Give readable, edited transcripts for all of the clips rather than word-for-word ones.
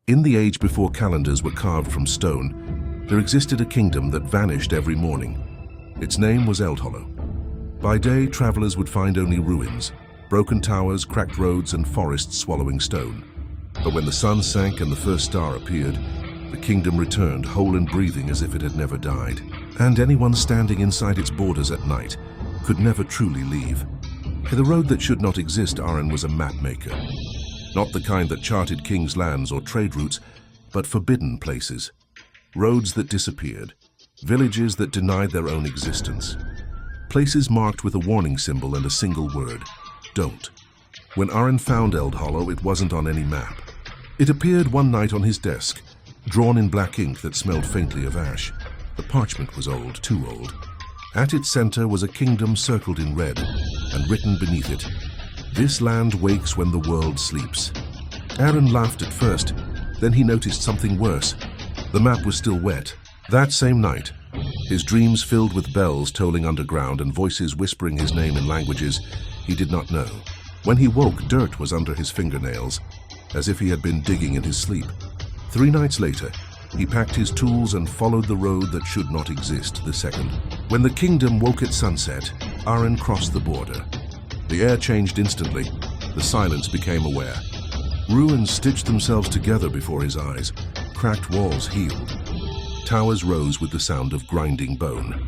In the age before calendars were carved from stone, there existed a kingdom that vanished every morning. Its name was Eldhollow. By day, travelers would find only ruins, broken towers, cracked roads, and forests swallowing stone. But when the sun sank and the first star appeared, the kingdom returned, whole and breathing as if it had never died. And anyone standing inside its borders at night could never truly leave. For the road that should not exist, Aran was a map maker. Not the kind that charted kings' lands or trade routes, but forbidden places. Roads that disappeared. Villages that denied their own existence. Places marked with a warning symbol and a single word: don't. When Aran found Eldhollow, it wasn't on any map. It appeared one night on his desk, drawn in black ink that smelled faintly of ash. The parchment was old, too old. At its center was a kingdom circled in red, and written beneath it, "This land wakes when the world sleeps." Aran laughed at first, then he noticed something worse. The map was still wet. That same night, his dreams filled with bells tolling underground and voices whispering his name in languages he did not know. When he woke, dirt was under his fingernails, as if he had been digging in his sleep. 3 nights later, he packed his tools and followed the road that should not exist the second. When the kingdom woke at sunset, Aran crossed the border. The air changed instantly. The silence became aware. Ruins stitched themselves together before his eyes. Cracked walls healed. Towers rose with the sound of grinding bone.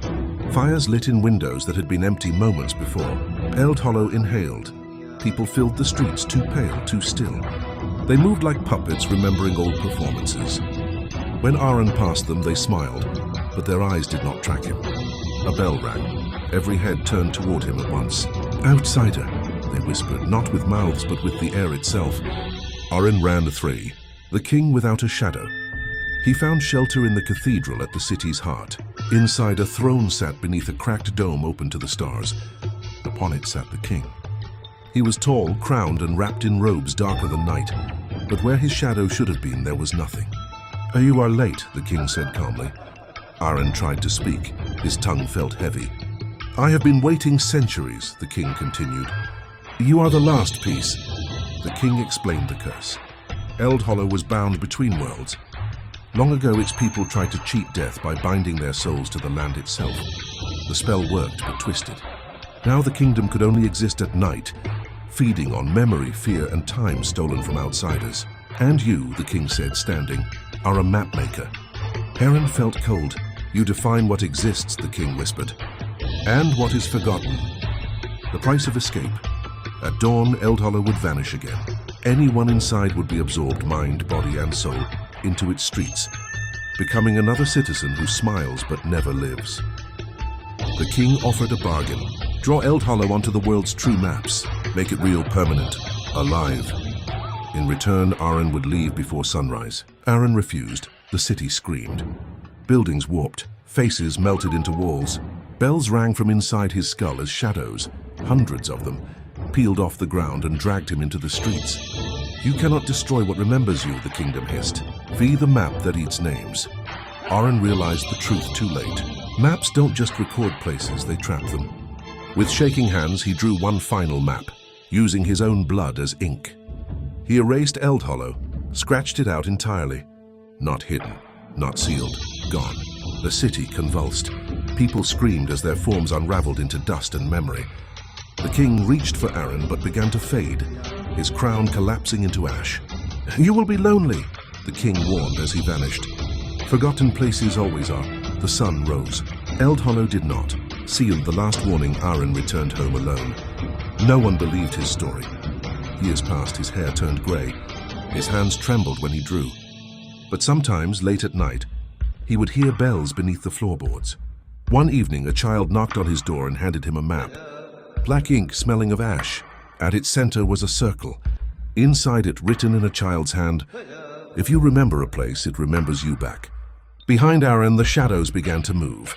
Fires lit in windows that had been empty moments before. Eldhollow inhaled. People filled the streets, too pale, too still. They moved like puppets, remembering old performances. When Aran passed them, they smiled, but their eyes did not track him. A bell rang. Every head turned toward him at once. "Outsider," they whispered, not with mouths, but with the air itself. Aran ran 3. The king without a shadow. He found shelter in the cathedral at the city's heart. Inside, a throne sat beneath a cracked dome open to the stars. Upon it sat the king. He was tall, crowned, and wrapped in robes darker than night, but where his shadow should have been, there was nothing. "You are late," the king said calmly. Aran tried to speak. His tongue felt heavy. "I have been waiting centuries," the king continued. "You are the last piece." The king explained the curse. Eldhollow was bound between worlds. Long ago, its people tried to cheat death by binding their souls to the land itself. The spell worked, but twisted. Now the kingdom could only exist at night, feeding on memory, fear, and time stolen from outsiders. "And you," the king said, standing, "are a map maker." Aran felt cold. "You define what exists," the king whispered, "and what is forgotten." The price of escape. At dawn, Eldhollow would vanish again. Anyone inside would be absorbed, mind, body, and soul, into its streets, becoming another citizen who smiles but never lives. The king offered a bargain. Draw Eldhollow onto the world's true maps. Make it real, permanent, alive. In return, Aran would leave before sunrise. Aran refused. The city screamed. Buildings warped. Faces melted into walls. Bells rang from inside his skull as shadows, hundreds of them, peeled off the ground and dragged him into the streets. "You cannot destroy what remembers you," the kingdom hissed. "Be the map that eats names." Aran realized the truth too late. Maps don't just record places, they trap them. With shaking hands, he drew one final map, using his own blood as ink. He erased Eldhollow, scratched it out entirely. Not hidden, not sealed, gone. The city convulsed. People screamed as their forms unraveled into dust and memory. The king reached for Aran but began to fade, his crown collapsing into ash. "You will be lonely," the king warned as he vanished. Forgotten places always are. The sun rose. Eldhollow did not. Sealed the last warning, Aran returned home alone. No one believed his story. Years passed, his hair turned grey. His hands trembled when he drew. But sometimes, late at night, he would hear bells beneath the floorboards. One evening, a child knocked on his door and handed him a map. Black ink smelling of ash. At its center was a circle. Inside it, written in a child's hand, "If you remember a place, it remembers you back." Behind Aran, the shadows began to move.